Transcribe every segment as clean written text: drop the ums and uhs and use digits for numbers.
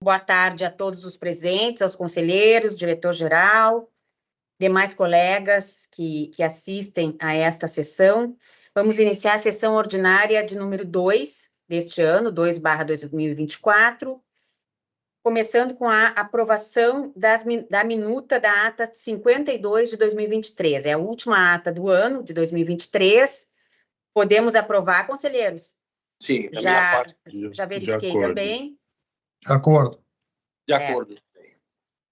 boa tarde a todos os presentes, aos conselheiros, diretor-geral, demais colegas que assistem a esta sessão. Vamos iniciar a sessão ordinária de número 2 deste ano, 2/2024, começando com a aprovação da minuta da ata 52 de 2023. É a última ata do ano, de 2023. Podemos aprovar, conselheiros? Sim, da minha Já, parte. já verifiquei acordo. também. De acordo. De acordo.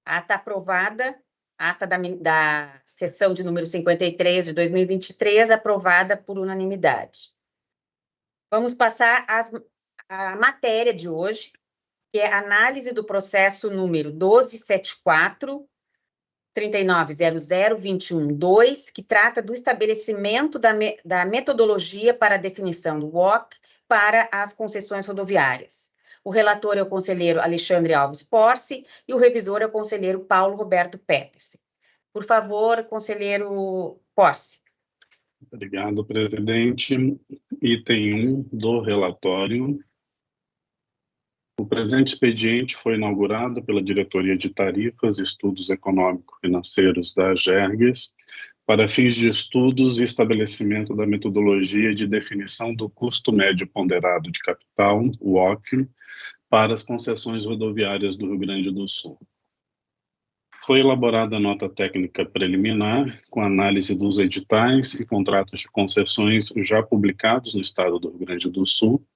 Ata aprovada, ata da sessão de número 53 de 2023, aprovada por unanimidade. Vamos passar à matéria de hoje, que é análise do processo número 1274, 390021-2, que trata do estabelecimento da metodologia para a definição do WOC para as concessões rodoviárias. O relator é o conselheiro Alexandre Alves Porce e o revisor é o conselheiro Paulo Roberto Petersen. Por favor, conselheiro Porce. Obrigado, presidente. Item 1 do relatório. O presente expediente foi inaugurado pela Diretoria de Tarifas e Estudos Econômico-Financeiros da AGERGS para fins de estudos e estabelecimento da metodologia de definição do custo médio ponderado de capital, WOC, para as concessões rodoviárias do Rio Grande do Sul. Foi elaborada a nota técnica preliminar, com análise dos editais e contratos de concessões já publicados no Estado do Rio Grande do Sul,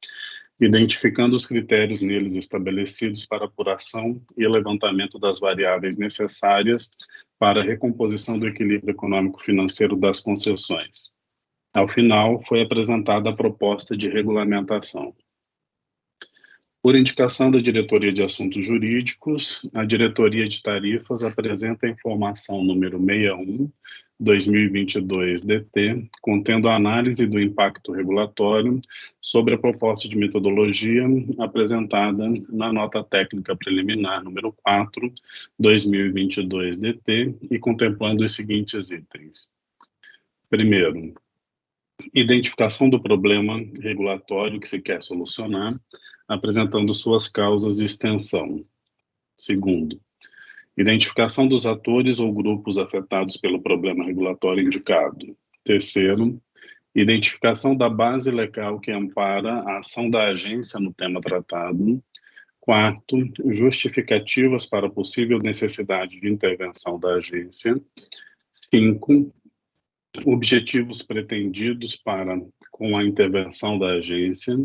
identificando os critérios neles estabelecidos para apuração e levantamento das variáveis necessárias para a recomposição do equilíbrio econômico-financeiro das concessões. Ao final, foi apresentada a proposta de regulamentação. Por indicação da Diretoria de Assuntos Jurídicos, a Diretoria de Tarifas apresenta a informação número 61/2022-DT, contendo a análise do impacto regulatório sobre a proposta de metodologia apresentada na nota técnica preliminar número 4/2022-DT e contemplando os seguintes itens. Primeiro, identificação do problema regulatório que se quer solucionar, apresentando suas causas e extensão. Segundo, identificação dos atores ou grupos afetados pelo problema regulatório indicado. Terceiro, identificação da base legal que ampara a ação da agência no tema tratado. Quarto, justificativas para a possível necessidade de intervenção da agência. 5, objetivos pretendidos com a intervenção da agência.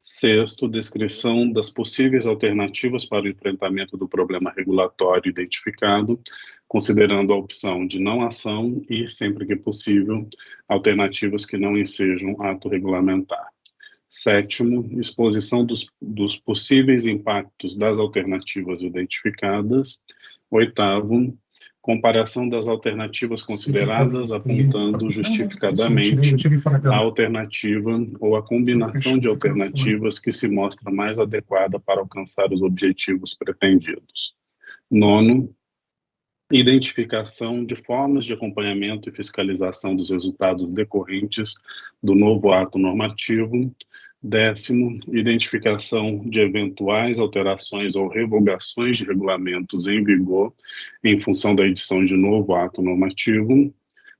Sexto, descrição das possíveis alternativas para o enfrentamento do problema regulatório identificado, considerando a opção de não ação e, sempre que possível, alternativas que não ensejam ato regulamentar. Sétimo, exposição dos possíveis impactos das alternativas identificadas. Oitavo, comparação das alternativas consideradas, apontando justificadamente a alternativa ou a combinação de alternativas que se mostra mais adequada para alcançar os objetivos pretendidos. Nono, identificação de formas de acompanhamento e fiscalização dos resultados decorrentes do novo ato normativo. Décimo, identificação de eventuais alterações ou revogações de regulamentos em vigor em função da edição de novo ato normativo.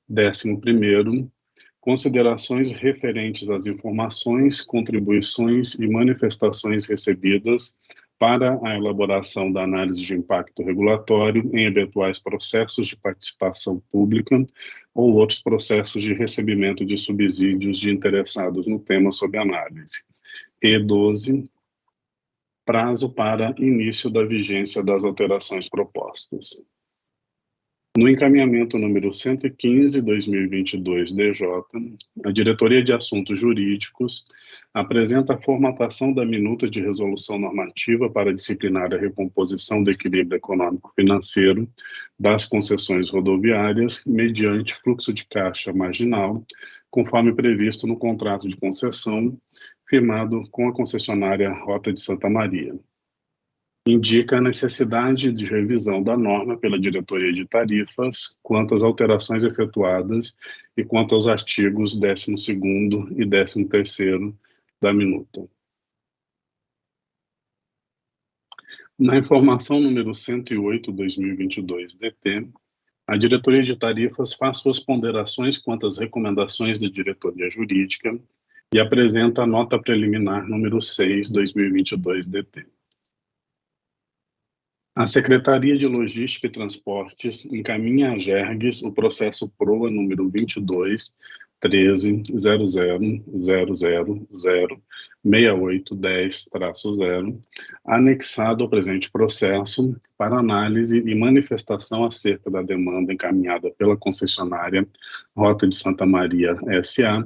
11º, considerações referentes às informações, contribuições e manifestações recebidas para a elaboração da análise de impacto regulatório em eventuais processos de participação pública ou outros processos de recebimento de subsídios de interessados no tema sob análise. E 12, prazo para início da vigência das alterações propostas. No encaminhamento número 115/2022-DJ, a Diretoria de Assuntos Jurídicos apresenta a formatação da minuta de resolução normativa para disciplinar a recomposição do equilíbrio econômico-financeiro das concessões rodoviárias mediante fluxo de caixa marginal, conforme previsto no contrato de concessão firmado com a concessionária Rota de Santa Maria. Indica a necessidade de revisão da norma pela Diretoria de Tarifas quanto às alterações efetuadas e quanto aos artigos 12º e 13º da minuta. Na informação número 108/2022-DT, a Diretoria de Tarifas faz suas ponderações quanto às recomendações da Diretoria Jurídica e apresenta a nota preliminar número 6/2022-DT. A Secretaria de Logística e Transportes encaminha à GERGS o processo PROA número 22.13.00.000.6810-0, anexado ao presente processo, para análise e manifestação acerca da demanda encaminhada pela concessionária Rota de Santa Maria S.A.,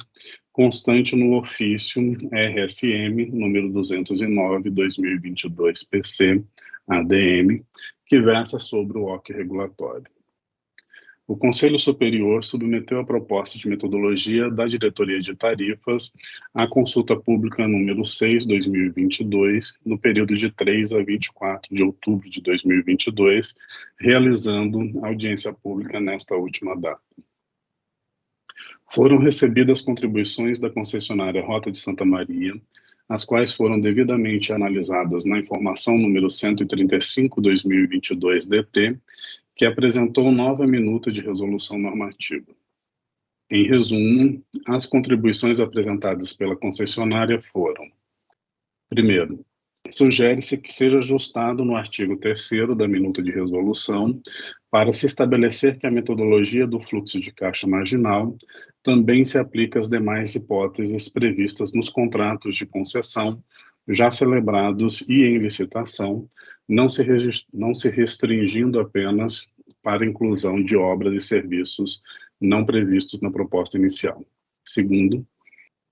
constante no ofício RSM número 209/2022 PC-ADM, que versa sobre o OC regulatório. O Conselho Superior submeteu a proposta de metodologia da Diretoria de Tarifas à consulta pública número 6/2022, no período de 3 a 24 de outubro de 2022, realizando audiência pública nesta última data. Foram recebidas contribuições da concessionária Rota de Santa Maria, as quais foram devidamente analisadas na informação número 135/2022-DT, que apresentou nova minuta de resolução normativa. Em resumo, as contribuições apresentadas pela concessionária foram: primeiro, sugere-se que seja ajustado no artigo 3º da minuta de resolução para se estabelecer que a metodologia do fluxo de caixa marginal também se aplica às demais hipóteses previstas nos contratos de concessão já celebrados e em licitação, não se restringindo apenas para a inclusão de obras e serviços não previstos na proposta inicial. Segundo,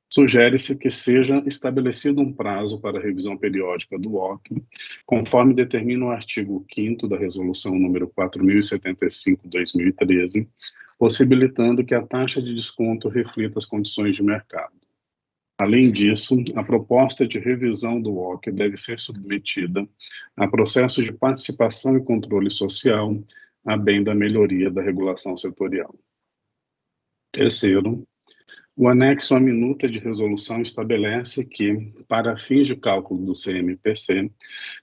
sugere-se que seja estabelecido um prazo para a revisão periódica do OC, conforme determina o artigo 5º da Resolução número 4075/2013, possibilitando que a taxa de desconto reflita as condições de mercado. Além disso, a proposta de revisão do OC deve ser submetida a processo de participação e controle social, a bem da melhoria da regulação setorial. Terceiro, o anexo à minuta de resolução estabelece que, para fins de cálculo do CMPC,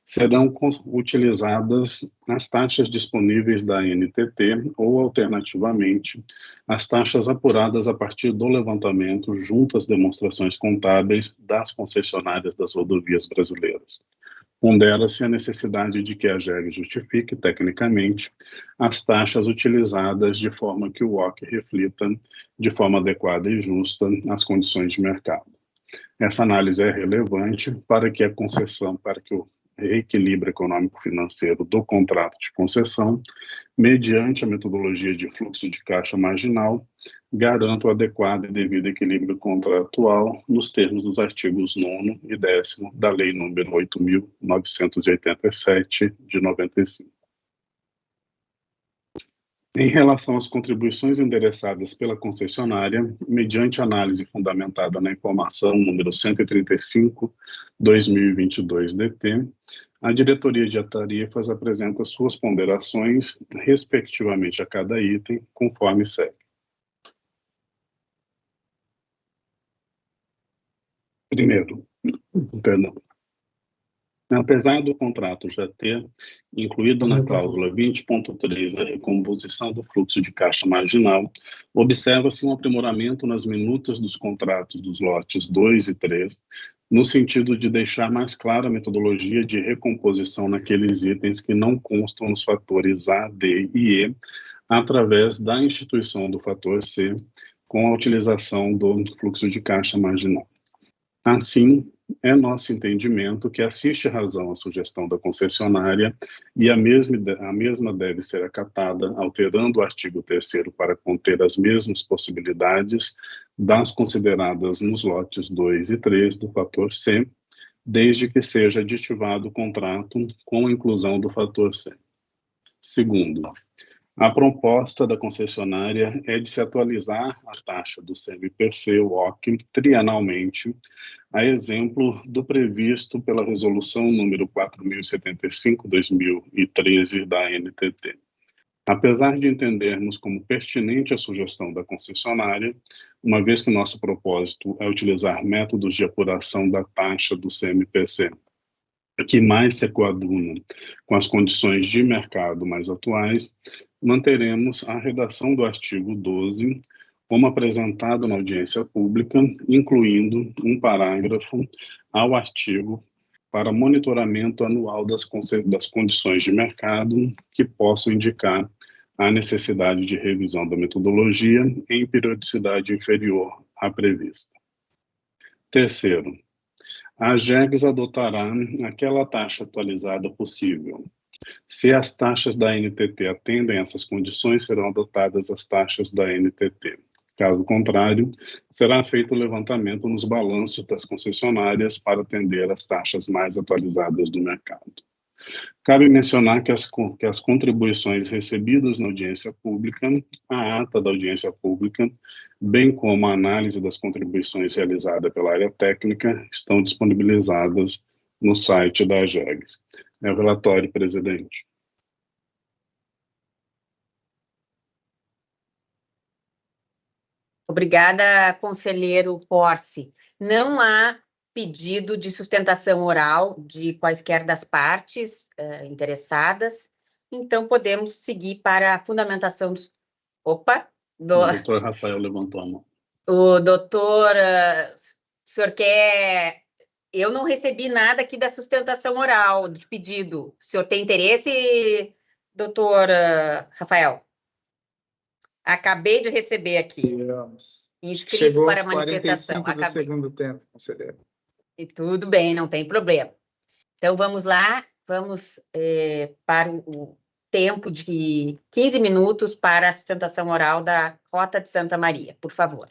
serão utilizadas as taxas disponíveis da NTT ou, alternativamente, as taxas apuradas a partir do levantamento junto às demonstrações contábeis das concessionárias das rodovias brasileiras. Pondera-se a necessidade de que a GEG justifique, tecnicamente, as taxas utilizadas de forma que o OC reflita, de forma adequada e justa, as condições de mercado. Essa análise é relevante para que a concessão, para que o reequilíbrio econômico-financeiro do contrato de concessão, mediante a metodologia de fluxo de caixa marginal, garanta o adequado e devido equilíbrio contratual nos termos dos artigos 9º e 10º da Lei nº 8.987, de 95. Em relação às contribuições endereçadas pela concessionária, mediante análise fundamentada na informação número 135/2022-DT, a Diretoria de Tarifas apresenta suas ponderações, respectivamente a cada item, conforme segue. Primeiro, apesar do contrato já ter incluído na cláusula 20.3 a recomposição do fluxo de caixa marginal, observa-se um aprimoramento nas minutas dos contratos dos lotes 2 e 3, no sentido de deixar mais clara a metodologia de recomposição naqueles itens que não constam nos fatores A, D e E, através da instituição do fator C, com a utilização do fluxo de caixa marginal. Assim, é nosso entendimento que assiste razão à sugestão da concessionária e a mesma deve ser acatada, alterando o artigo 3º para conter as mesmas possibilidades das consideradas nos lotes 2 e 3 do fator C, desde que seja aditivado o contrato com a inclusão do fator C. Segundo, a proposta da concessionária é de se atualizar a taxa do CMPC, o OC, trienalmente, a exemplo do previsto pela Resolução número 4075/2013 da ANTT. Apesar de entendermos como pertinente a sugestão da concessionária, uma vez que nosso propósito é utilizar métodos de apuração da taxa do CMPC que mais se coadunam com as condições de mercado mais atuais, manteremos a redação do artigo 12, como apresentado na audiência pública, incluindo um parágrafo ao artigo para monitoramento anual das condições de mercado que possam indicar a necessidade de revisão da metodologia em periodicidade inferior à prevista. Terceiro, a AGEGS adotará aquela taxa atualizada possível. Se as taxas da NTT atendem a essas condições, serão adotadas as taxas da NTT. Caso contrário, será feito o levantamento nos balanços das concessionárias para atender às taxas mais atualizadas do mercado. Cabe mencionar que as contribuições recebidas na audiência pública, a ata da audiência pública, bem como a análise das contribuições realizada pela área técnica, estão disponibilizadas no site da AGEGS. É o relatório, presidente. Obrigada, conselheiro Porce. Não há pedido de sustentação oral de quaisquer das partes interessadas, então podemos seguir para a fundamentação dos... Opa! O doutor Rafael levantou a mão. O doutor... o senhor quer... Eu não recebi nada aqui da sustentação oral, de pedido. O senhor tem interesse, doutor Rafael? Acabei de receber aqui. Inscrito Chegou para aos manifestação. 45 do segundo tempo, conselheiro. E tudo bem, não tem problema. Então, vamos lá, vamos para o tempo de 15 minutos para a sustentação oral da Rota de Santa Maria, por favor.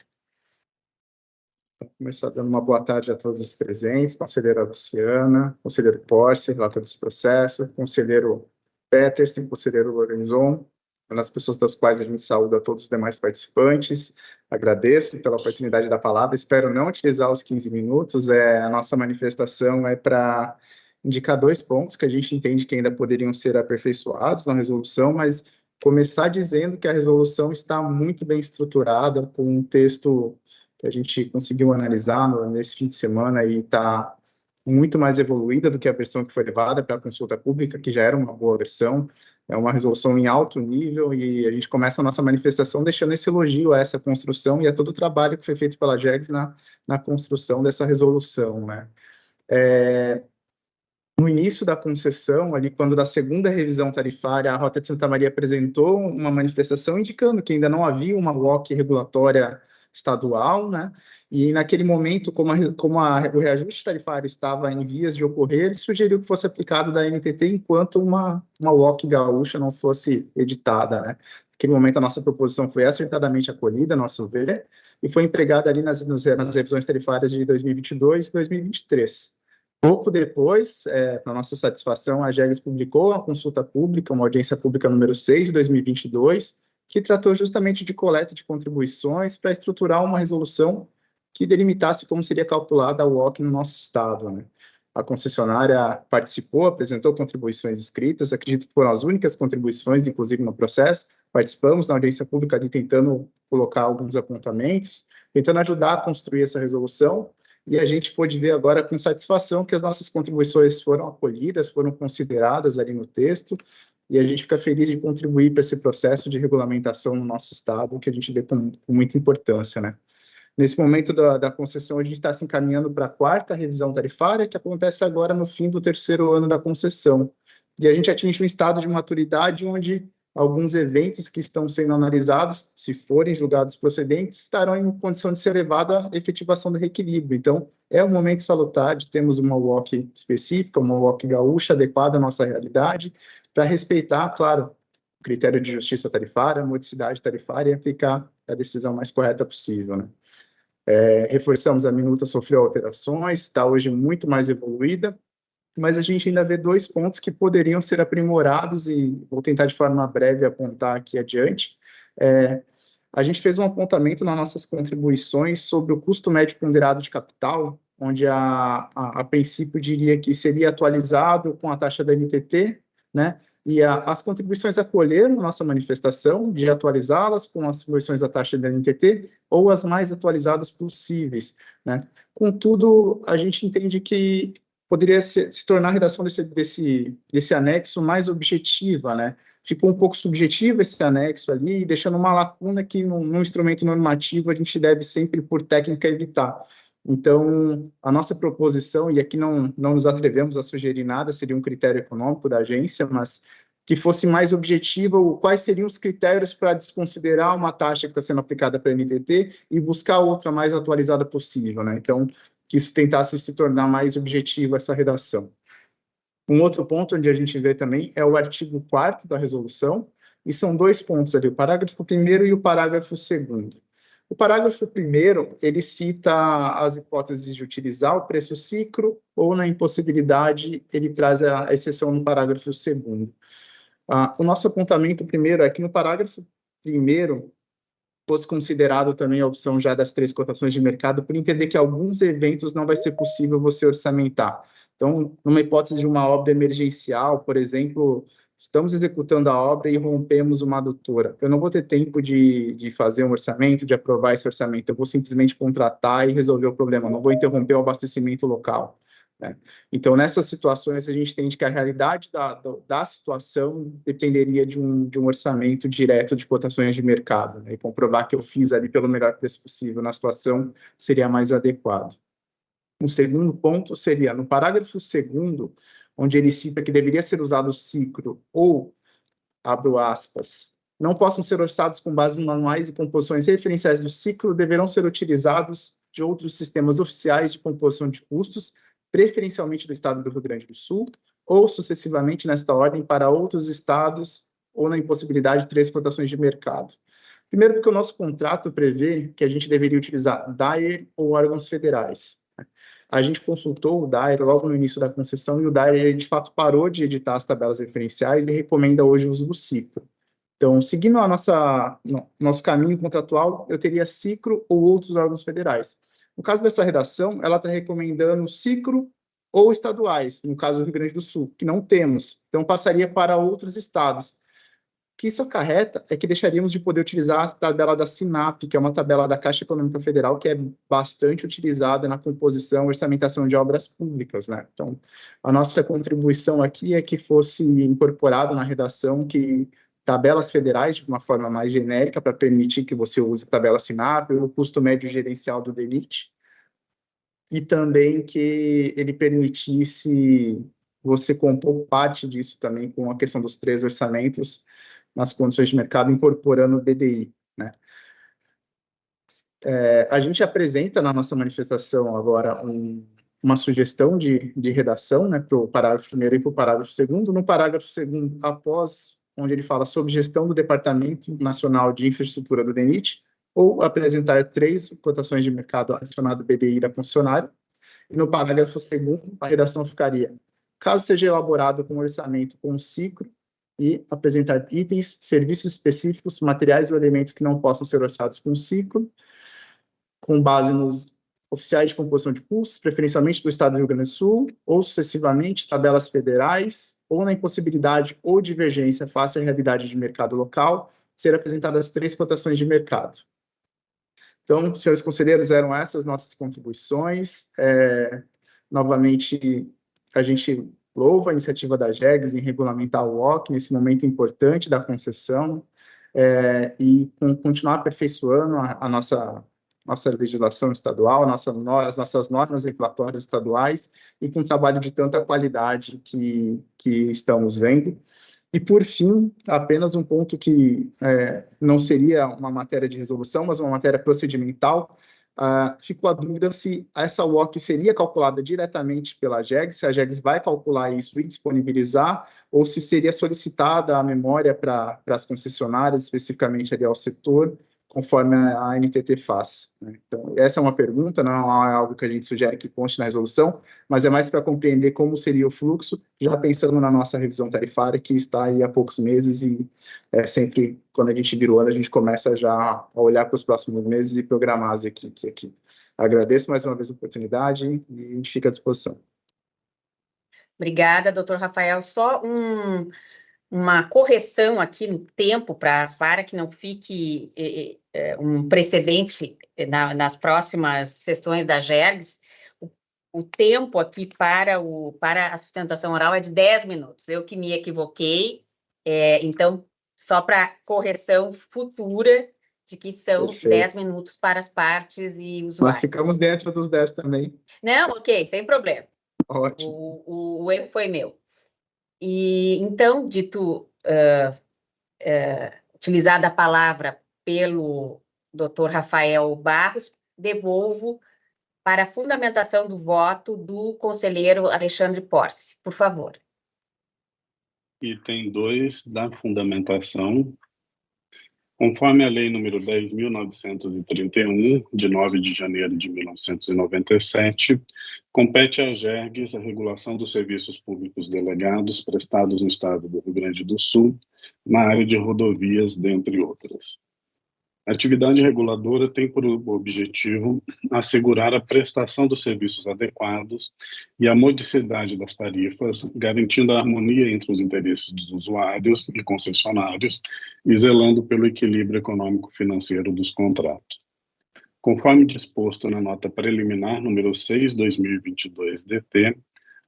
Vou começar dando uma boa tarde a todos os presentes, conselheira Luciana, conselheiro Porce, relator desse processo, conselheiro Peterson, conselheiro Lorenzon, as pessoas das quais a gente saúda a todos os demais participantes. Agradeço pela oportunidade da palavra, espero não utilizar os 15 minutos, a nossa manifestação é para indicar 2 pontos que a gente entende que ainda poderiam ser aperfeiçoados na resolução, mas começar dizendo que a resolução está muito bem estruturada, com um texto que a gente conseguiu analisar nesse fim de semana e está muito mais evoluída do que a versão que foi levada para a consulta pública, que já era uma boa versão. É uma resolução em alto nível e a gente começa a nossa manifestação deixando esse elogio a essa construção e a todo o trabalho que foi feito pela AGEGS na construção dessa resolução, né? No início da concessão, ali quando da segunda revisão tarifária, a Rota de Santa Maria apresentou uma manifestação indicando que ainda não havia uma WOC regulatória estadual, né? E naquele momento, como o reajuste tarifário estava em vias de ocorrer, ele sugeriu que fosse aplicado da NTT enquanto uma WOC gaúcha não fosse editada, né? Naquele momento, a nossa proposição foi acertadamente acolhida, a nosso ver, e foi empregada ali nas revisões tarifárias de 2022 e 2023. Pouco depois, para nossa satisfação, a AGEGS publicou a consulta pública, uma audiência pública número 6 de 2022, que tratou justamente de coleta de contribuições para estruturar uma resolução que delimitasse como seria calculada a WOC no nosso estado, né? A concessionária participou, apresentou contribuições escritas, acredito que foram as únicas contribuições, inclusive no processo, participamos na audiência pública ali tentando colocar alguns apontamentos, tentando ajudar a construir essa resolução, e a gente pôde ver agora com satisfação que as nossas contribuições foram acolhidas, foram consideradas ali no texto, e a gente fica feliz de contribuir para esse processo de regulamentação no nosso estado, que a gente vê com muita importância, né? Nesse momento da concessão, a gente está se encaminhando para a 4ª revisão tarifária, que acontece agora no fim do 3º ano da concessão. E a gente atinge um estado de maturidade onde alguns eventos que estão sendo analisados, se forem julgados procedentes, estarão em condição de ser levada à efetivação do reequilíbrio. Então, é um momento salutar de termos uma WOC específica, uma WOC gaúcha adequada à nossa realidade, para respeitar, claro, o critério de justiça tarifária, a modicidade tarifária e aplicar a decisão mais correta possível, né? Reforçamos, a minuta sofreu alterações, está hoje muito mais evoluída, mas a gente ainda vê 2 pontos que poderiam ser aprimorados e vou tentar de forma breve apontar aqui adiante. A gente fez um apontamento nas nossas contribuições sobre o custo médio ponderado de capital, onde a princípio diria que seria atualizado com a taxa da NTT, né? E as contribuições acolheram a nossa manifestação de atualizá-las com as contribuições da taxa da NTT ou as mais atualizadas possíveis, né? Contudo, a gente entende que poderia se tornar a redação desse anexo mais objetiva, né? Ficou um pouco subjetivo esse anexo ali, deixando uma lacuna que num instrumento normativo a gente deve sempre, por técnica, evitar. Então, a nossa proposição, e aqui não nos atrevemos a sugerir nada, seria um critério econômico da agência, mas que fosse mais objetivo, quais seriam os critérios para desconsiderar uma taxa que está sendo aplicada para a NTT e buscar outra mais atualizada possível, né? Então, que isso tentasse se tornar mais objetivo, essa redação. Um outro ponto onde a gente vê também é o artigo 4º da resolução, e são 2 pontos ali, o parágrafo 1º e o parágrafo 2º. O parágrafo 1º, ele cita as hipóteses de utilizar o preço ciclo, ou na impossibilidade, ele traz a exceção no parágrafo 2º. O nosso apontamento primeiro é que no parágrafo 1º fosse considerado também a opção já das 3 cotações de mercado, por entender que alguns eventos não vai ser possível você orçamentar. Então, numa hipótese de uma obra emergencial, por exemplo, estamos executando a obra e rompemos uma adutora. Eu não vou ter tempo de fazer um orçamento, de aprovar esse orçamento, eu vou simplesmente contratar e resolver o problema, não vou interromper o abastecimento local. Né? Então, nessas situações, a gente entende que a realidade da situação dependeria de um orçamento direto de cotações de mercado, né? E comprovar que eu fiz ali pelo melhor preço possível na situação seria mais adequado. Um segundo ponto seria, no parágrafo 2º, onde ele cita que deveria ser usado o ciclo ou, abro aspas, não possam ser orçados com base em manuais e composições referenciais do ciclo, deverão ser utilizados de outros sistemas oficiais de composição de custos, preferencialmente do estado do Rio Grande do Sul, ou sucessivamente nesta ordem para outros estados, ou na impossibilidade de 3 cotações de mercado. Primeiro, porque o nosso contrato prevê que a gente deveria utilizar DAER ou órgãos federais. A gente consultou o DAER logo no início da concessão, e o DAER, ele, de fato, parou de editar as tabelas referenciais e recomenda hoje o uso do ciclo. Então, seguindo nosso caminho contratual, eu teria ciclo ou outros órgãos federais. No caso dessa redação, ela está recomendando ciclo ou estaduais, no caso do Rio Grande do Sul, que não temos. Então, passaria para outros estados. O que isso acarreta é que deixaríamos de poder utilizar a tabela da SINAP, que é uma tabela da Caixa Econômica Federal, que é bastante utilizada na composição e orçamentação de obras públicas, né? Então, a nossa contribuição aqui é que fosse incorporado na redação que tabelas federais, de uma forma mais genérica, para permitir que você use a tabela SINAP, o custo médio gerencial do DENIT, e também que ele permitisse você compor parte disso também com a questão dos 3 orçamentos nas condições de mercado, incorporando o BDI, né? A gente apresenta na nossa manifestação agora uma sugestão de redação, né, para o parágrafo 1º e para o parágrafo 2º. No parágrafo 2º, após onde ele fala sobre gestão do Departamento Nacional de Infraestrutura do DENIT, ou apresentar 3 cotações de mercado adicionado BDI da concessionária. E no parágrafo 2º, a redação ficaria: caso seja elaborado com orçamento com ciclo, e apresentar itens, serviços específicos, materiais ou elementos que não possam ser orçados com ciclo, com base nos oficiais de composição de custos, preferencialmente do Estado do Rio Grande do Sul, ou sucessivamente tabelas federais, ou na impossibilidade ou divergência face à realidade de mercado local, ser apresentadas 3 cotações de mercado. Então, senhores conselheiros, eram essas nossas contribuições. Novamente, a gente louva a iniciativa da GEGS em regulamentar o OC nesse momento importante da concessão, e continuar aperfeiçoando a nossa legislação estadual, as nossas normas regulatórias estaduais, e com um trabalho de tanta qualidade que estamos vendo. E, por fim, apenas um ponto que não seria uma matéria de resolução, mas uma matéria procedimental. Ficou a dúvida se essa WOC seria calculada diretamente pela GEGS, se a GEGS vai calcular isso e disponibilizar, ou se seria solicitada a memória para as concessionárias, especificamente ali ao setor, conforme a NTT faz, né? Então, essa é uma pergunta, não é algo que a gente sugere que conste na resolução, mas é mais para compreender como seria o fluxo, já pensando na nossa revisão tarifária, que está aí há poucos meses, e sempre, quando a gente vira o ano, a gente começa já a olhar para os próximos meses e programar as equipes aqui. Agradeço mais uma vez a oportunidade e a gente fica à disposição. Obrigada, doutor Rafael. Só uma correção aqui no tempo para que não fique um precedente nas próximas sessões da GEGS. o tempo aqui para a sustentação oral é de 10 minutos. Eu que me equivoquei, então, só para correção futura de que são Perfeito. 10 minutos para as partes e usuários. Nós ficamos dentro dos 10 também. Não, ok, sem problema. Ótimo. O erro foi meu. E, então, dito, utilizada a palavra pelo Dr. Rafael Barros, devolvo para a fundamentação do voto do conselheiro Alexandre Porce. Por favor. Item 2 da fundamentação. Conforme a Lei nº 10.931, de 9 de janeiro de 1997, compete à AGERGS a regulação dos serviços públicos delegados prestados no Estado do Rio Grande do Sul, na área de rodovias, dentre outras. A atividade reguladora tem por objetivo assegurar a prestação dos serviços adequados e a modicidade das tarifas, garantindo a harmonia entre os interesses dos usuários e concessionários e zelando pelo equilíbrio econômico-financeiro dos contratos. Conforme disposto na nota preliminar número 6/2022-DT,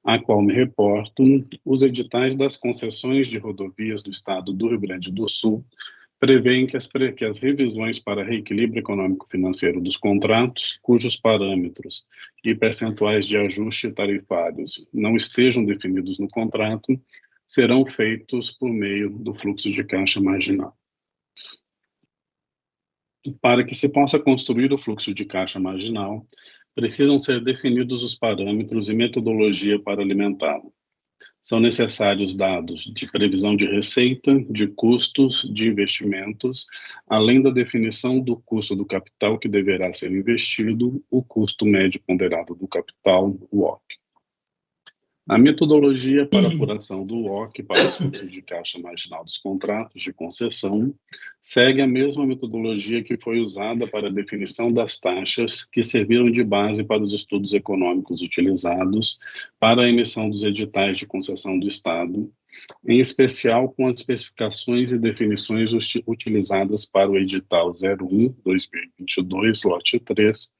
a qual me reporto, os editais das concessões de rodovias do Estado do Rio Grande do Sul prevêem que as revisões para reequilíbrio econômico-financeiro dos contratos, cujos parâmetros e percentuais de ajuste tarifários não estejam definidos no contrato, serão feitos por meio do fluxo de caixa marginal. Para que se possa construir o fluxo de caixa marginal, precisam ser definidos os parâmetros e metodologia para alimentá-lo. São necessários dados de previsão de receita, de custos, de investimentos, além da definição do custo do capital que deverá ser investido, o custo médio ponderado do capital, o WOC. A metodologia para apuração do WOC para o fluxo de caixa marginal dos contratos de concessão segue a mesma metodologia que foi usada para a definição das taxas que serviram de base para os estudos econômicos utilizados para a emissão dos editais de concessão do Estado, em especial com as especificações e definições utilizadas para o edital 01/2022, lote 3,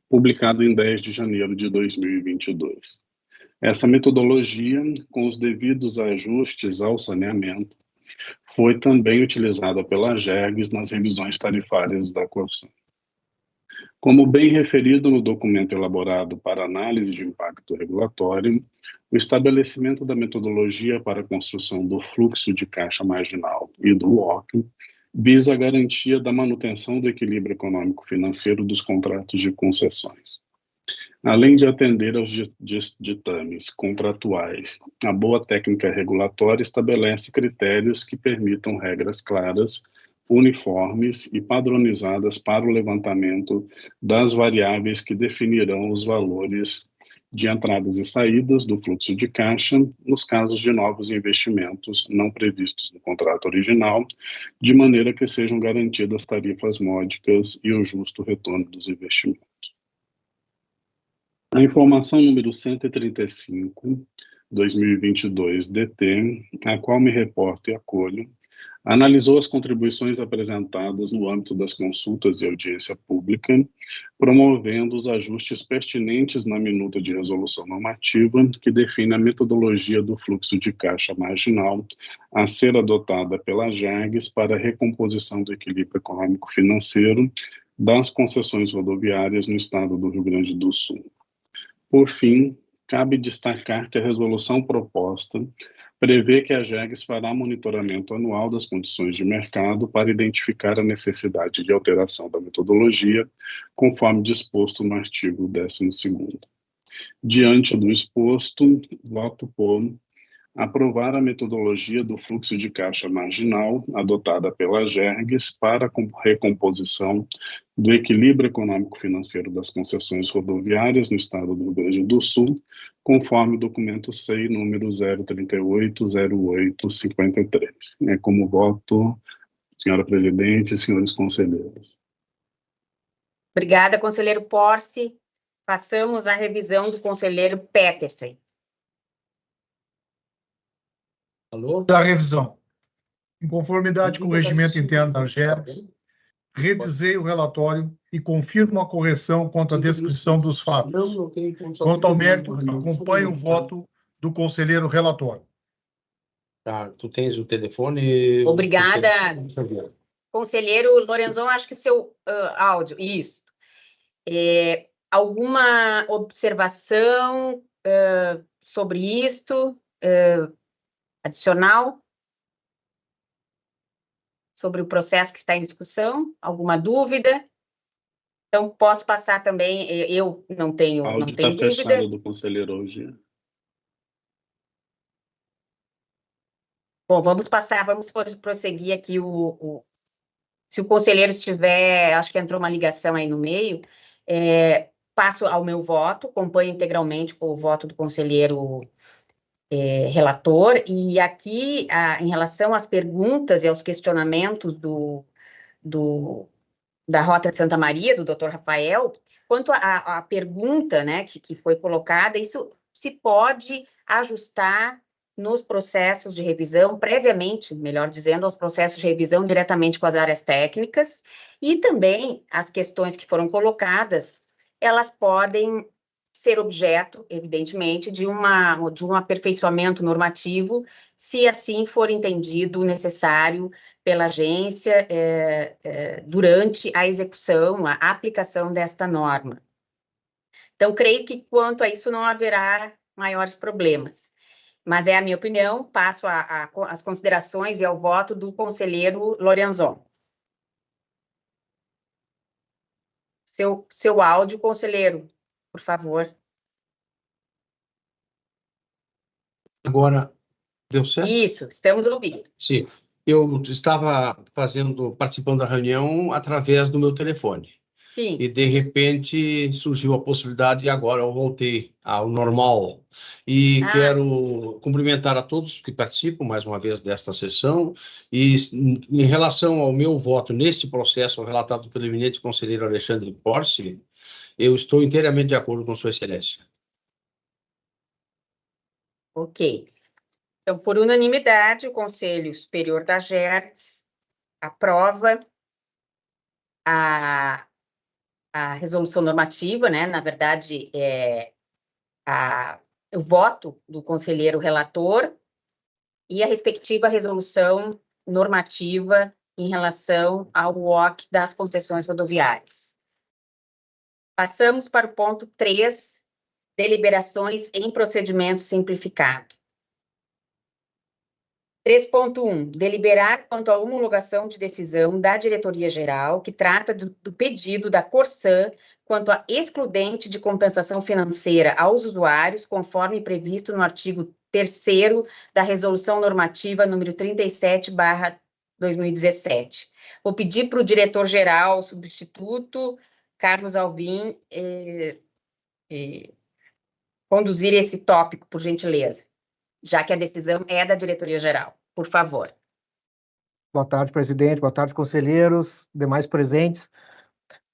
publicado em 10 de janeiro de 2022. Essa metodologia, com os devidos ajustes ao saneamento, foi também utilizada pela AGERGS nas revisões tarifárias da Corsan. Como bem referido no documento elaborado para análise de impacto regulatório, o estabelecimento da metodologia para a construção do fluxo de caixa marginal e do WOC visa a garantia da manutenção do equilíbrio econômico-financeiro dos contratos de concessões. Além de atender aos ditames contratuais, a boa técnica regulatória estabelece critérios que permitam regras claras, uniformes e padronizadas para o levantamento das variáveis que definirão os valores de entradas e saídas do fluxo de caixa nos casos de novos investimentos não previstos no contrato original, de maneira que sejam garantidas tarifas módicas e o justo retorno dos investimentos. A informação número 135, 2022, DT, a qual me reporto e acolho, analisou as contribuições apresentadas no âmbito das consultas e audiência pública, promovendo os ajustes pertinentes na minuta de resolução normativa que define a metodologia do fluxo de caixa marginal a ser adotada pela AGERGS para a recomposição do equilíbrio econômico-financeiro das concessões rodoviárias no estado do Rio Grande do Sul. Por fim, cabe destacar que a resolução proposta prevê que a AGERGS fará monitoramento anual das condições de mercado para identificar a necessidade de alteração da metodologia, conforme disposto no artigo 12º. Diante do exposto, voto por aprovar a metodologia do fluxo de caixa marginal adotada pela AGERGS para a recomposição do equilíbrio econômico-financeiro das concessões rodoviárias no estado do Rio Grande do Sul, conforme o documento SEI número 0380853. Como voto, senhora presidente e senhores conselheiros. Obrigada, conselheiro Porce. Passamos à revisão do conselheiro Petersen. Da revisão. Em conformidade com o regimento interno da AGERGS, revisei o relatório e confirmo a correção quanto à descrição dos fatos. Quanto ao mérito, acompanho o voto do conselheiro relator. Tá, tu tens o telefone? Obrigada. Conselheiro Lorenzon, acho que o seu áudio, isso. Alguma observação sobre isto, adicional? Sobre o processo que está em discussão? Alguma dúvida? Então, posso passar também, eu não tenho, O não áudio tenho está dúvida. fechado do conselheiro hoje. Bom, vamos prosseguir aqui se o conselheiro estiver, acho que entrou uma ligação aí no meio, passo ao meu voto, acompanho integralmente com o voto do conselheiro relator, e aqui, em relação às perguntas e aos questionamentos da Rota de Santa Maria, do Dr. Rafael, quanto à pergunta, né, que foi colocada, isso se pode ajustar nos processos de revisão, previamente, melhor dizendo, aos processos de revisão diretamente com as áreas técnicas, e também as questões que foram colocadas, elas podem ser objeto, evidentemente, de um aperfeiçoamento normativo, se assim for entendido necessário pela agência durante a execução, a aplicação desta norma. Então, creio que quanto a isso não haverá maiores problemas. Mas é a minha opinião, passo as considerações e ao voto do conselheiro Lorenzon. Seu áudio, conselheiro, por favor. Agora, deu certo? Isso, estamos ouvindo. Sim. Eu estava participando da reunião através do meu telefone. Sim. E, de repente, surgiu a possibilidade e agora eu voltei ao normal. E quero cumprimentar a todos que participam, mais uma vez, desta sessão. E, em relação ao meu voto neste processo relatado pelo eminente conselheiro Alexandre Porce, eu estou inteiramente de acordo com Sua Excelência. Ok. Então, por unanimidade, o Conselho Superior da GERTS aprova a resolução normativa, né? Na verdade, o voto do conselheiro relator e a respectiva resolução normativa em relação ao WOC das concessões rodoviárias. Passamos para o ponto 3, deliberações em procedimento simplificado. 3.1. Deliberar quanto à homologação de decisão da Diretoria-Geral que trata do pedido da Corsan quanto à excludente de compensação financeira aos usuários, conforme previsto no artigo 3º da Resolução Normativa número 37/2017. Vou pedir para o diretor-geral substituto, Carlos Alvim, conduzir esse tópico, por gentileza, já que a decisão é da Diretoria-Geral. Por favor. Boa tarde, presidente. Boa tarde, conselheiros, demais presentes.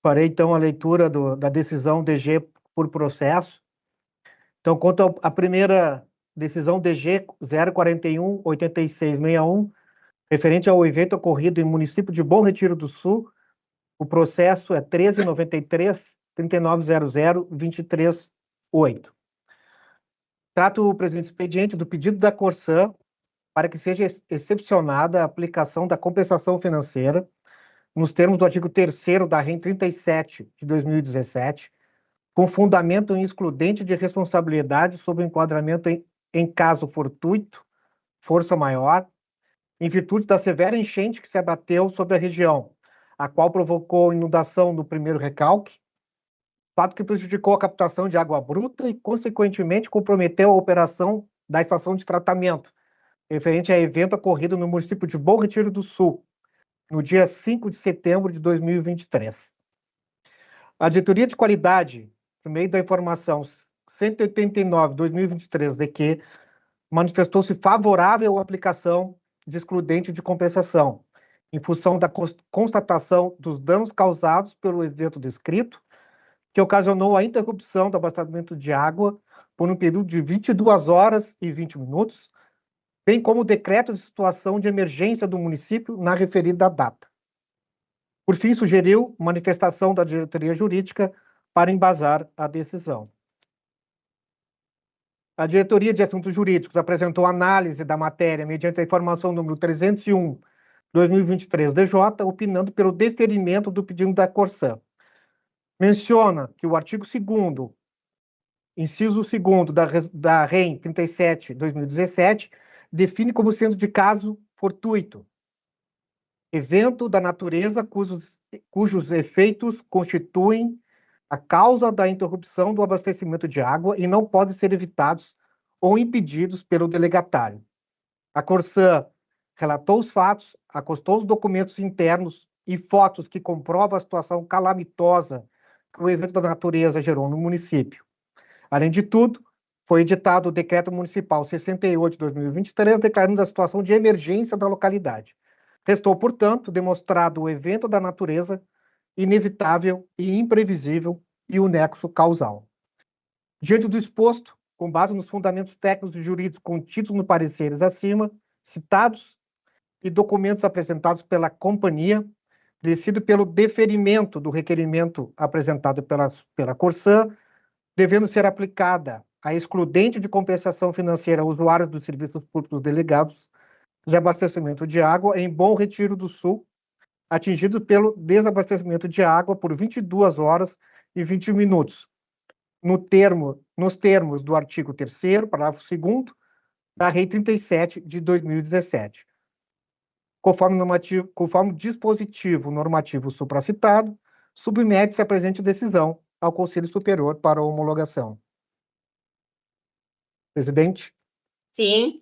Farei, então, a leitura da decisão DG por processo. Então, quanto à primeira decisão DG 041-8661, referente ao evento ocorrido em município de Bom Retiro do Sul, o processo é 1393-3900-238. Trato o presidente expediente do pedido da Corsan para que seja excepcionada a aplicação da compensação financeira nos termos do artigo 3º da REN 37 de 2017, com fundamento em excludente de responsabilidade sob o enquadramento em caso fortuito, força maior, em virtude da severa enchente que se abateu sobre a região, a qual provocou inundação do primeiro recalque, fato que prejudicou a captação de água bruta e, consequentemente, comprometeu a operação da estação de tratamento, referente a evento ocorrido no município de Bom Retiro do Sul, no dia 5 de setembro de 2023. A Diretoria de Qualidade, por meio da informação 189/2023, de que manifestou-se favorável à aplicação de excludente de compensação, em função da constatação dos danos causados pelo evento descrito, que ocasionou a interrupção do abastecimento de água por um período de 22 horas e 20 minutos, bem como o decreto de situação de emergência do município na referida data. Por fim, sugeriu manifestação da diretoria jurídica para embasar a decisão. A diretoria de assuntos jurídicos apresentou análise da matéria mediante a informação número 301/2023 DJ, opinando pelo deferimento do pedido da Corsã. Menciona que o artigo 2º, inciso 2º da REM 37/2017, define como sendo de caso fortuito evento da natureza cujos efeitos constituem a causa da interrupção do abastecimento de água e não podem ser evitados ou impedidos pelo delegatário. A Corsã relatou os fatos, acostou os documentos internos e fotos que comprovam a situação calamitosa que o evento da natureza gerou no município. Além de tudo, foi editado o Decreto Municipal 68/2023, declarando a situação de emergência da localidade. Restou, portanto, demonstrado o evento da natureza inevitável e imprevisível e o nexo causal. Diante do exposto, com base nos fundamentos técnicos e jurídicos contidos nos pareceres acima citados e documentos apresentados pela companhia, decido pelo deferimento do requerimento apresentado pela Corsã, devendo ser aplicada a excludente de compensação financeira a usuários dos serviços públicos delegados de abastecimento de água em Bom Retiro do Sul, atingido pelo desabastecimento de água por 22 horas e 21 minutos, nos termos do artigo 3º, parágrafo 2º, da Lei 37 de 2017. Conforme o dispositivo normativo supracitado, submete-se a presente decisão ao Conselho Superior para homologação. Presidente? Sim.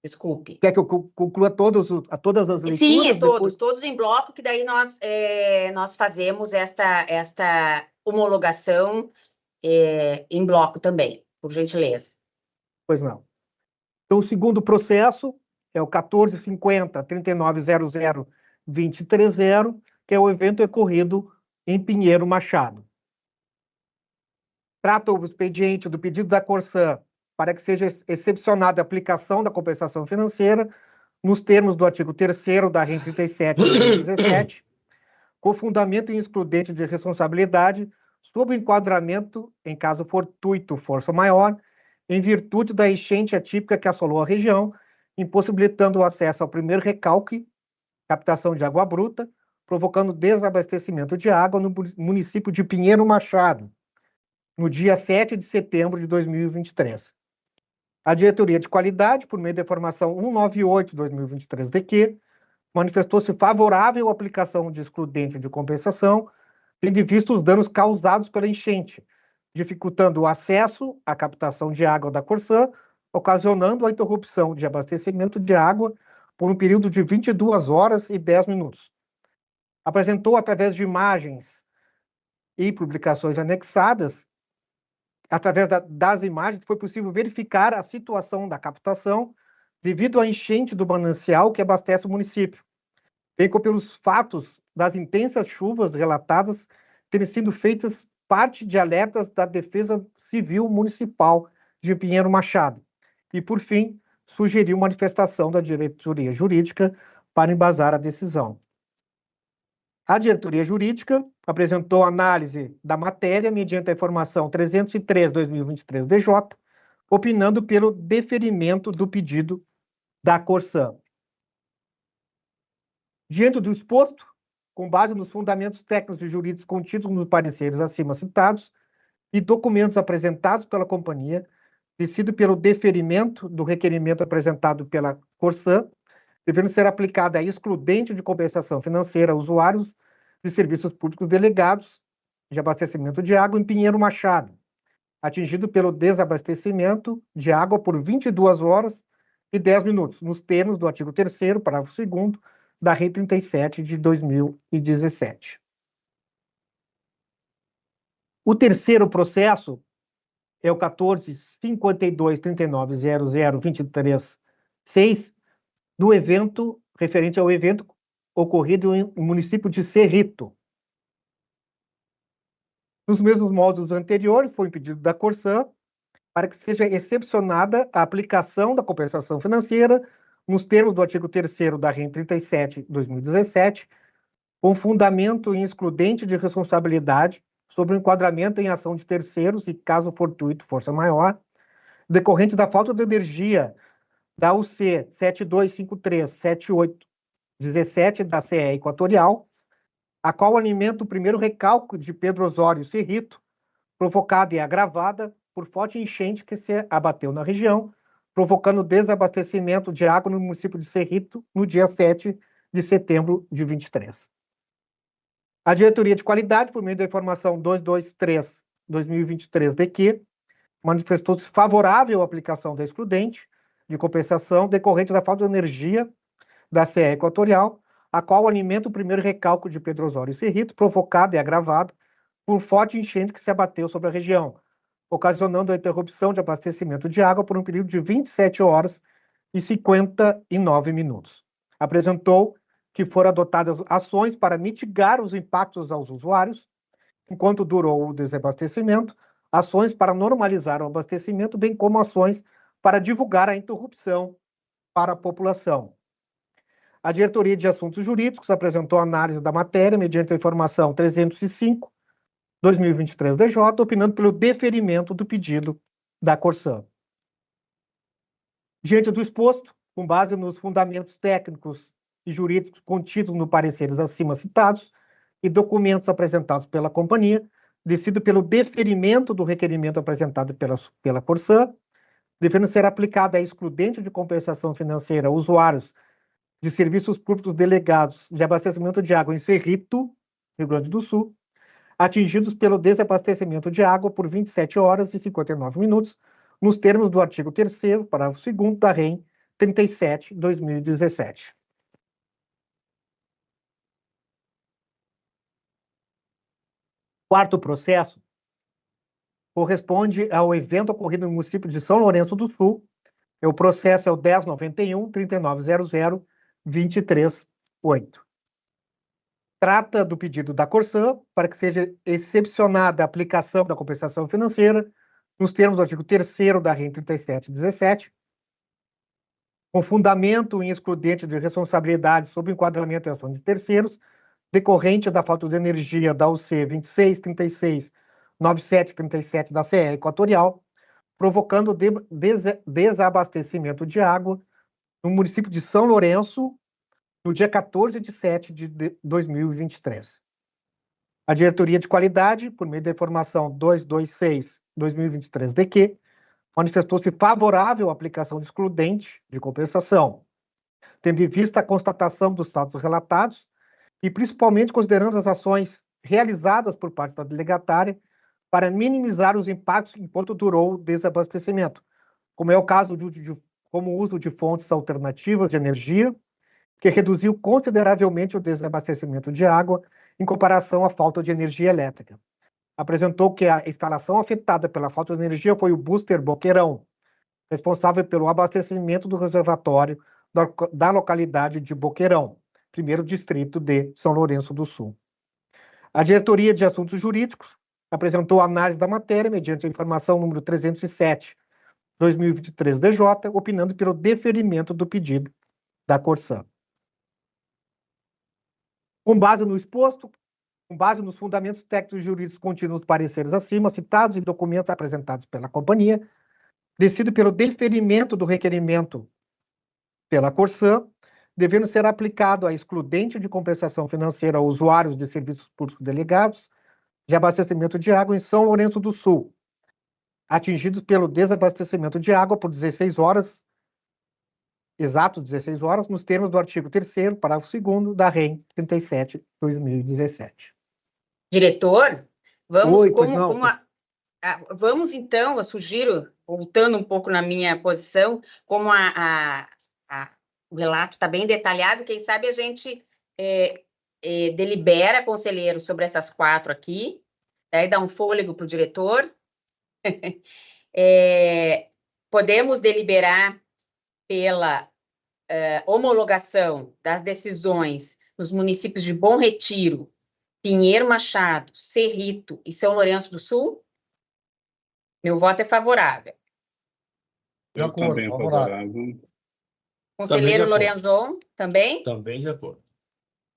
Desculpe. Quer que eu conclua todas as leituras? Sim, todos em bloco, que daí nós fazemos esta homologação em bloco também, por gentileza. Pois não. Então, o segundo processo é o 1450-3900-230, que é o evento ocorrido em Pinheiro Machado. Trata o expediente do pedido da Corsã para que seja excepcionada a aplicação da compensação financeira nos termos do artigo 3º da REM 37 de 2017, com fundamento em excludente de responsabilidade sob enquadramento em caso fortuito força maior, em virtude da enchente atípica que assolou a região, impossibilitando o acesso ao primeiro recalque, captação de água bruta, provocando desabastecimento de água no município de Pinheiro Machado, no dia 7 de setembro de 2023. A Diretoria de Qualidade, por meio da informação 198/2023-DQ, manifestou-se favorável à aplicação de excludente de compensação, tendo em vista os danos causados pela enchente, dificultando o acesso à captação de água da Corsã, ocasionando a interrupção de abastecimento de água por um período de 22 horas e 10 minutos. Apresentou, através de imagens e publicações anexadas, através das imagens, foi possível verificar a situação da captação devido à enchente do manancial que abastece o município, bem como pelos fatos das intensas chuvas relatadas terem sido feitas parte de alertas da Defesa Civil Municipal de Pinheiro Machado. E, por fim, sugeriu manifestação da diretoria jurídica para embasar a decisão. A diretoria jurídica apresentou análise da matéria mediante a informação 303/2023 DJ, opinando pelo deferimento do pedido da Corsã. Diante do exposto, com base nos fundamentos técnicos e jurídicos contidos nos pareceres acima citados e documentos apresentados pela companhia, decido pelo deferimento do requerimento apresentado pela Corsã, devendo ser aplicada a excludente de compensação financeira a usuários de serviços públicos delegados de abastecimento de água em Pinheiro Machado, atingido pelo desabastecimento de água por 22 horas e 10 minutos, nos termos do artigo 3º, parágrafo 2º, da Lei 37 de 2017. O terceiro processo é o 1452390023.6, do evento, referente ao evento ocorrido no município de Cerrito. Nos mesmos moldes anteriores, foi um pedido da Corsã para que seja excepcionada a aplicação da compensação financeira nos termos do artigo 3º da REM 37/2017, com fundamento em excludente de responsabilidade sobre o enquadramento em ação de terceiros e, caso fortuito, força maior, decorrente da falta de energia da UC 72537817 da CE Equatorial, a qual alimenta o primeiro recálculo de Pedro Osório Cerrito, provocada e agravada por forte enchente que se abateu na região, provocando desabastecimento de água no município de Cerrito no dia 7 de setembro de 23. A Diretoria de Qualidade, por meio da informação 223/2023-DQ, manifestou-se favorável à aplicação da excludente de compensação decorrente da falta de energia da CE Equatorial, a qual alimenta o primeiro recálculo de Pedro Osório Cerrito, provocado e agravado por forte enchente que se abateu sobre a região, ocasionando a interrupção de abastecimento de água por um período de 27 horas e 59 minutos. Apresentou que foram adotadas ações para mitigar os impactos aos usuários, enquanto durou o desabastecimento, ações para normalizar o abastecimento, bem como ações para divulgar a interrupção para a população. A Diretoria de Assuntos Jurídicos apresentou análise da matéria mediante a informação 305/2023-DJ, opinando pelo deferimento do pedido da Corsã. Diante do exposto, com base nos fundamentos técnicos e jurídicos contidos no pareceres acima citados e documentos apresentados pela companhia, decido pelo deferimento do requerimento apresentado pela Corsã, devendo ser aplicada a excludente de compensação financeira a usuários de serviços públicos delegados de abastecimento de água em Cerrito, Rio Grande do Sul, atingidos pelo desabastecimento de água por 27 horas e 59 minutos, nos termos do artigo 3º, parágrafo 2º da REN 37/2017. Quarto processo corresponde ao evento ocorrido no município de São Lourenço do Sul. O processo é o 1091-3900-238. Trata do pedido da Corsã para que seja excepcionada a aplicação da compensação financeira nos termos do artigo 3º da REN 3717, com fundamento em excludente de responsabilidade sob enquadramento em ação de terceiros, decorrente da falta de energia da UC 26369737 da CE Equatorial, provocando desabastecimento de água no município de São Lourenço, no dia 14 de 7 de 2023. A Diretoria de Qualidade, por meio da informação 226/2023-DQ, manifestou-se favorável à aplicação de excludente de compensação, tendo em vista a constatação dos fatos relatados e principalmente considerando as ações realizadas por parte da delegatária para minimizar os impactos enquanto durou o desabastecimento, como é o caso como o uso de fontes alternativas de energia, que reduziu consideravelmente o desabastecimento de água em comparação à falta de energia elétrica. Apresentou que a instalação afetada pela falta de energia foi o Booster Boqueirão, responsável pelo abastecimento do reservatório da localidade de Boqueirão, primeiro distrito de São Lourenço do Sul. A Diretoria de Assuntos Jurídicos apresentou a análise da matéria mediante a informação número 307/2023-DJ, opinando pelo deferimento do pedido da Corsã. Com base no exposto, com base nos fundamentos técnicos e jurídicos contidos nos pareceres acima citados e documentos apresentados pela companhia, decido pelo deferimento do requerimento pela Corsã, devendo ser aplicado a excludente de compensação financeira a usuários de serviços públicos delegados de abastecimento de água em São Lourenço do Sul, atingidos pelo desabastecimento de água por 16 horas, nos termos do artigo 3º, parágrafo 2º da REN 37/2017. Diretor, vamos, Oi, vamos então, eu sugiro, voltando um pouco na minha posição, como o relato está bem detalhado, quem sabe a gente delibera, conselheiro, sobre essas 4 aqui, aí dá um fôlego para o diretor. Podemos deliberar pela homologação das decisões nos municípios de Bom Retiro, Pinheiro Machado, Cerrito e São Lourenço do Sul? Meu voto é favorável. Eu também favorável. Conselheiro Lorenzon, também? Também de acordo.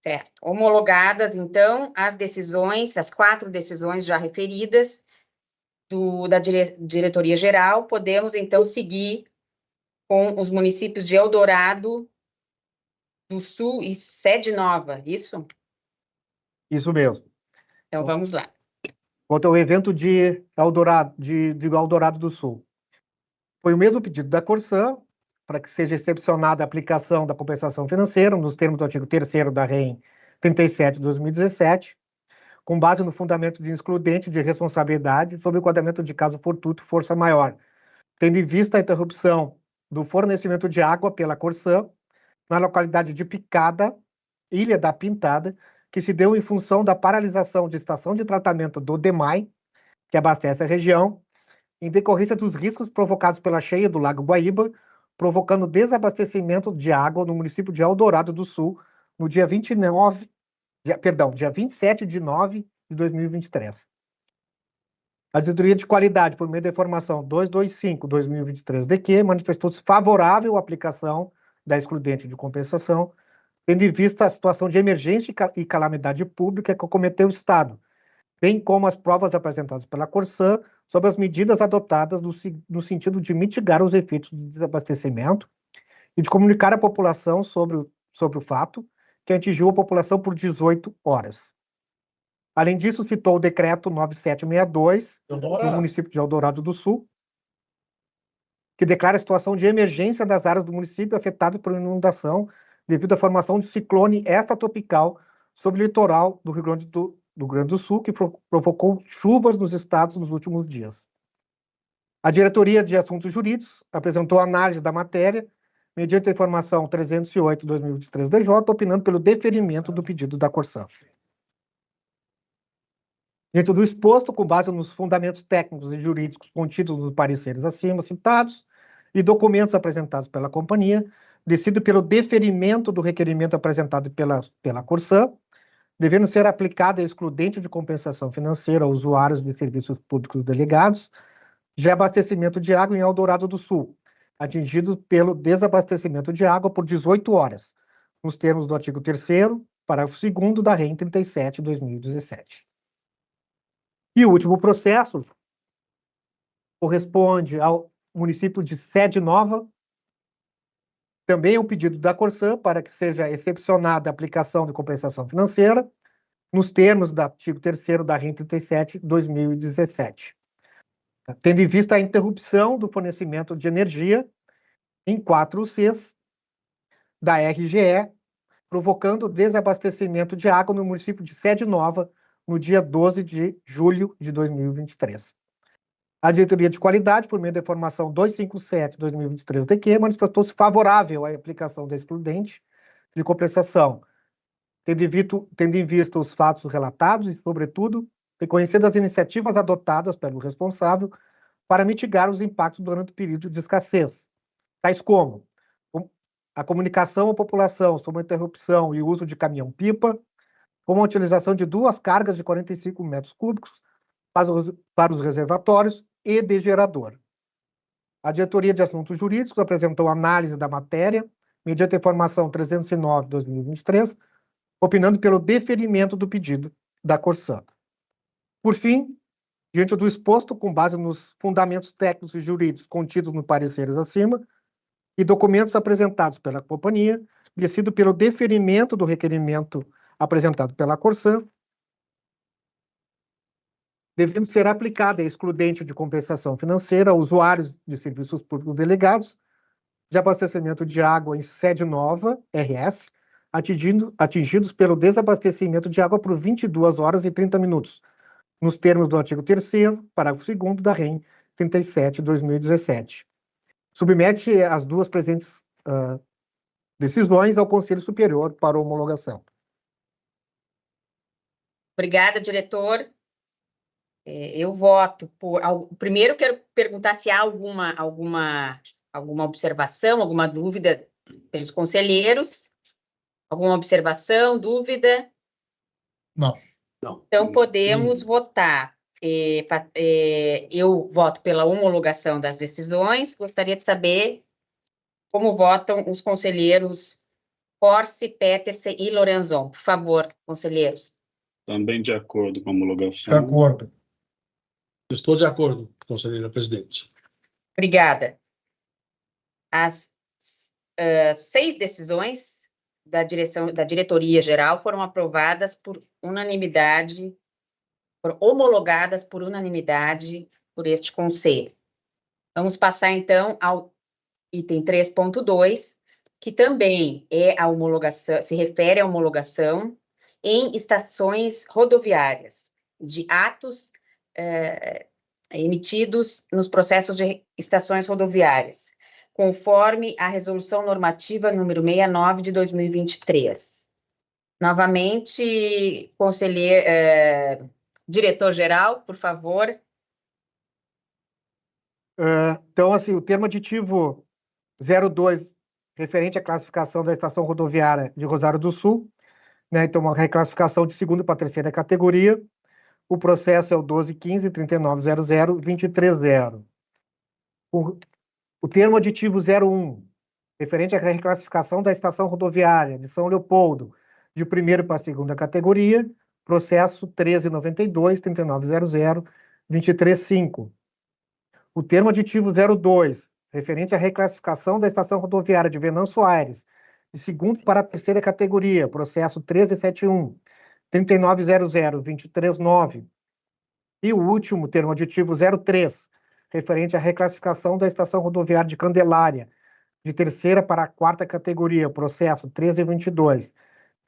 Certo. Homologadas, então, as decisões, as 4 decisões já referidas da diretoria geral, podemos, então, seguir com os municípios de Eldorado do Sul e Sede Nova, isso? Isso mesmo. Então, vamos lá. Quanto ao evento de Eldorado do Sul. Foi o mesmo pedido da Corsã, para que seja excepcionada a aplicação da compensação financeira, nos termos do artigo 3º da REM 37 de 2017, com base no fundamento de excludente de responsabilidade sob o enquadramento de caso fortuito força maior, tendo em vista a interrupção do fornecimento de água pela Corsã na localidade de Picada, Ilha da Pintada, que se deu em função da paralisação de estação de tratamento do DEMAI, que abastece a região, em decorrência dos riscos provocados pela cheia do Lago Guaíba, provocando desabastecimento de água no município de Eldorado do Sul, no dia 27 de 9 de 2023. A Diretoria de Qualidade, por meio da informação 225/2023-DQ, manifestou-se favorável à aplicação da excludente de compensação, tendo em vista a situação de emergência e calamidade pública que acometeu o Estado, bem como as provas apresentadas pela Corsã sobre as medidas adotadas no sentido de mitigar os efeitos do desabastecimento e de comunicar à população sobre o fato, que atingiu a população por 18 horas. Além disso, citou o decreto 9762 do município de Eldorado do Sul, que declara a situação de emergência das áreas do município afetadas por inundação devido à formação de ciclone extratropical sobre o litoral do Rio Grande do Sul, que provocou chuvas nos estados nos últimos dias. A Diretoria de Assuntos Jurídicos apresentou análise da matéria mediante a informação 308/2023-DJ, opinando pelo deferimento do pedido da Corsã. Dentro do exposto, com base nos fundamentos técnicos e jurídicos contidos nos pareceres acima citados e documentos apresentados pela companhia, decido pelo deferimento do requerimento apresentado pela Corsã, devendo ser aplicada a excludente de compensação financeira a usuários de serviços públicos delegados de abastecimento de água em Eldorado do Sul, atingidos pelo desabastecimento de água por 18 horas, nos termos do artigo 3º, parágrafo 2º da REM 37 de 2017. E o último processo corresponde ao município de Sede Nova. Também é um pedido da Corsã para que seja excepcionada a aplicação de compensação financeira nos termos do artigo 3º da REM 37 de 2017, tendo em vista a interrupção do fornecimento de energia em 4 UCs da RGE, provocando desabastecimento de água no município de Sede Nova no dia 12 de julho de 2023. A Diretoria de Qualidade, por meio da informação 257/2023-DQ, manifestou-se favorável à aplicação da excludente de compensação, tendo em vista os fatos relatados e, sobretudo, reconhecendo as iniciativas adotadas pelo responsável para mitigar os impactos durante o período de escassez, tais como a comunicação à população sobre a interrupção e uso de caminhão-pipa, como a utilização de 2 cargas de 45 metros cúbicos para os reservatórios e de gerador. A Diretoria de Assuntos Jurídicos apresentou análise da matéria, mediante a informação 309/2023, opinando pelo deferimento do pedido da Corsã. Por fim, diante do exposto, com base nos fundamentos técnicos e jurídicos contidos nos pareceres acima e documentos apresentados pela companhia, decido pelo deferimento do requerimento apresentado pela Corsã, devendo ser aplicada a excludente de compensação financeira a usuários de serviços públicos delegados de abastecimento de água em Sede Nova, RS, atingidos pelo desabastecimento de água por 22 horas e 30 minutos, nos termos do artigo 3º, parágrafo 2º da REM 37 de 2017. Submete as duas presentes decisões ao Conselho Superior para homologação. Obrigada, diretor. Eu voto por... Primeiro, quero perguntar se há alguma observação, alguma dúvida pelos conselheiros. Alguma observação, dúvida? Não. Então, podemos votar. Eu voto pela homologação das decisões. Gostaria de saber como votam os conselheiros Porsche, Petersen e Lorenzon. Por favor, conselheiros. Também de acordo com a homologação. De acordo. Estou de acordo, conselheira presidente. Obrigada. As 6 decisões da diretoria geral foram aprovadas por unanimidade, homologadas por unanimidade por este conselho. Vamos passar, então, ao item 3.2, que também é a homologação, se refere à homologação em estações rodoviárias de atos emitidos nos processos de estações rodoviárias, conforme a resolução normativa número 69 de 2023. Novamente, conselheiro, diretor-geral, por favor. Então, assim, o termo aditivo 02, referente à classificação da estação rodoviária de Rosário do Sul, né? Então, uma reclassificação de segunda para terceira categoria. O processo é o 1215-3900-230. O termo aditivo 01, referente à reclassificação da estação rodoviária de São Leopoldo, de primeira para a segunda categoria, processo 1392-3900-235. O termo aditivo 02, referente à reclassificação da estação rodoviária de Venâncio Aires, de segunda para a terceira categoria, processo 1371-3900-239. E o último termo aditivo 03, referente à reclassificação da estação rodoviária de Candelária, de terceira para a quarta categoria, processo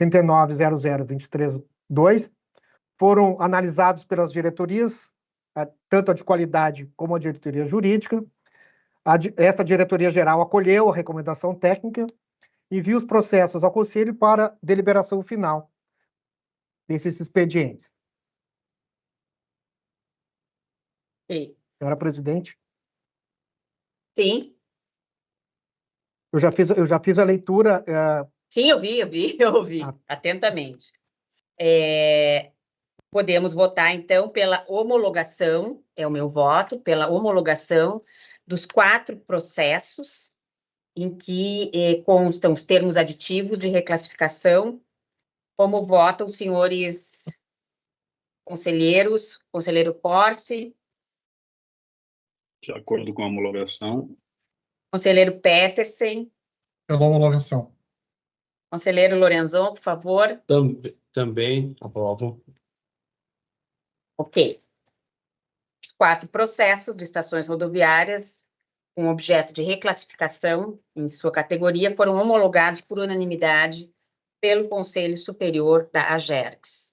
1322-3900-232, foram analisados pelas diretorias, tanto a de qualidade como a diretoria jurídica. Essa diretoria geral acolheu a recomendação técnica e envia os processos ao Conselho para deliberação final desses expedientes. Sim. Senhora presidente? Sim. Eu já fiz a leitura. Sim, eu ouvi atentamente. Podemos votar, então, pela homologação, é o meu voto, pela homologação dos 4 processos em que constam os termos aditivos de reclassificação. Como votam os senhores conselheiros? Conselheiro Porsche. De acordo com a homologação. Conselheiro Petersen. Pela homologação. Conselheiro Lorenzon, por favor. Também aprovo. Ok. Os 4 processos de estações rodoviárias com objeto de reclassificação em sua categoria foram homologados por unanimidade pelo Conselho Superior da AGERGS.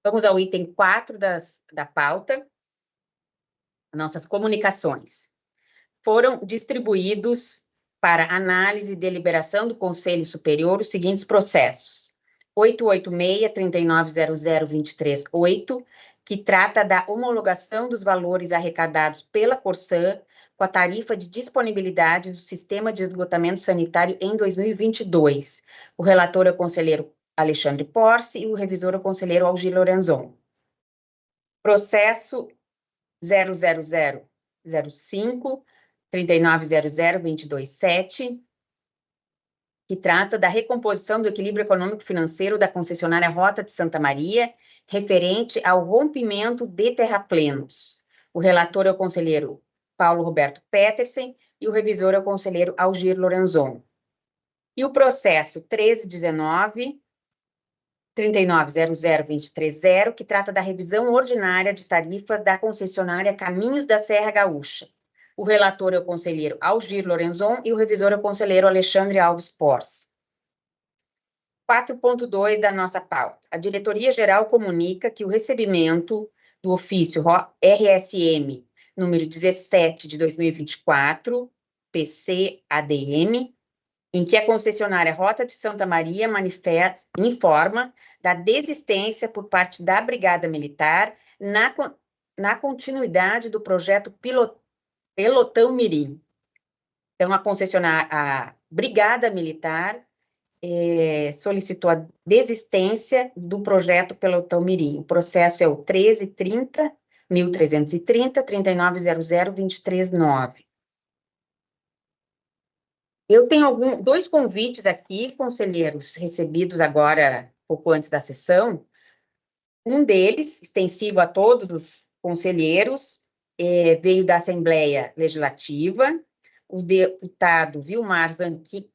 Vamos ao item 4 da pauta. Nossas comunicações. Foram distribuídos para análise e deliberação do Conselho Superior os seguintes processos. 886-3900-238, que trata da homologação dos valores arrecadados pela Corsan com a tarifa de disponibilidade do Sistema de Esgotamento Sanitário em 2022. O relator é o conselheiro Alexandre Porsche e o revisor é o conselheiro Algir Lorenzon. Processo 00005-3900-227, que trata da recomposição do equilíbrio econômico-financeiro da concessionária Rota de Santa Maria, referente ao rompimento de terraplenos. O relator é o conselheiro Paulo Roberto Petersen e o revisor é o conselheiro Algir Lorenzon. E o processo 1319-3900-230, que trata da revisão ordinária de tarifas da concessionária Caminhos da Serra Gaúcha. O relator é o conselheiro Algir Lorenzon e o revisor é o conselheiro Alexandre Alves Porsche. 4.2 da nossa pauta. A diretoria geral comunica que o recebimento do ofício RSM número 17 de 2024, PC-ADM, em que a concessionária Rota de Santa Maria informa da desistência por parte da Brigada Militar na continuidade do projeto Pelotão Mirim. Então, a Brigada Militar solicitou a desistência do projeto Pelotão Mirim. O processo é o 1330-1330-3900-239. Eu tenho dois convites aqui, conselheiros, recebidos agora, pouco antes da sessão. Um deles, extensivo a todos os conselheiros, veio da Assembleia Legislativa. O deputado Vilmar Zanquim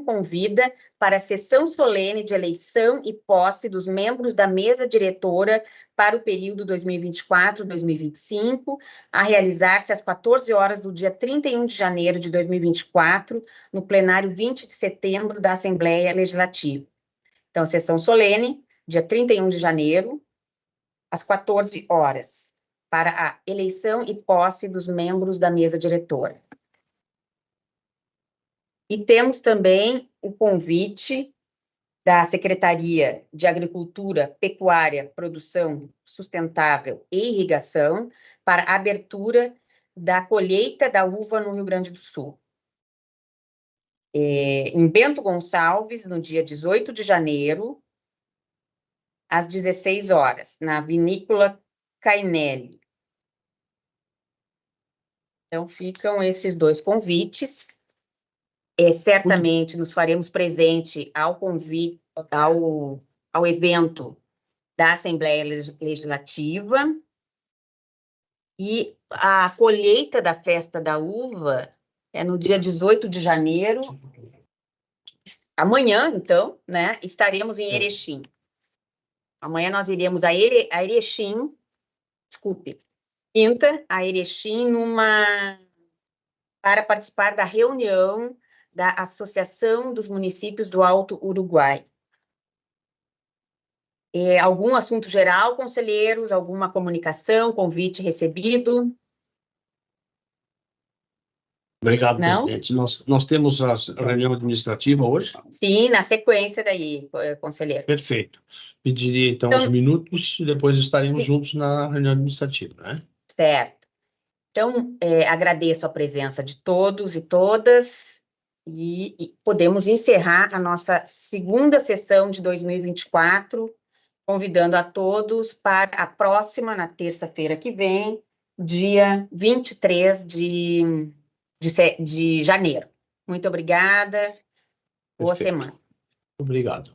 convida para a sessão solene de eleição e posse dos membros da mesa diretora para o período 2024-2025, a realizar-se às 14 horas do dia 31 de janeiro de 2024, no plenário 20 de setembro da Assembleia Legislativa. Então, sessão solene, dia 31 de janeiro, às 14 horas, para a eleição e posse dos membros da mesa diretora. E temos também o convite da Secretaria de Agricultura, Pecuária, Produção Sustentável e Irrigação para a abertura da colheita da uva no Rio Grande do Sul. Em Bento Gonçalves, no dia 18 de janeiro, às 16 horas, na Vinícola Cainelli. Então, ficam esses dois convites. Certamente nos faremos presente ao evento da Assembleia Legislativa, e a colheita da Festa da Uva é no dia 18 de janeiro. Amanhã, então, né, estaremos em Erechim. Amanhã nós iremos a Erechim, quinta, a Erechim, para participar da reunião da Associação dos Municípios do Alto Uruguai. Algum assunto geral, conselheiros? Alguma comunicação, convite recebido? Obrigado, Não? presidente. Nós temos a reunião administrativa hoje? Sim, na sequência daí, conselheiro. Perfeito. Pediria, então, os minutos e depois estaremos juntos na reunião administrativa, né? Certo. Então, agradeço a presença de todos e todas, e podemos encerrar a nossa segunda sessão de 2024, convidando a todos para a próxima, na terça-feira que vem, dia 23 de janeiro. Muito obrigada. Boa semana. Obrigado.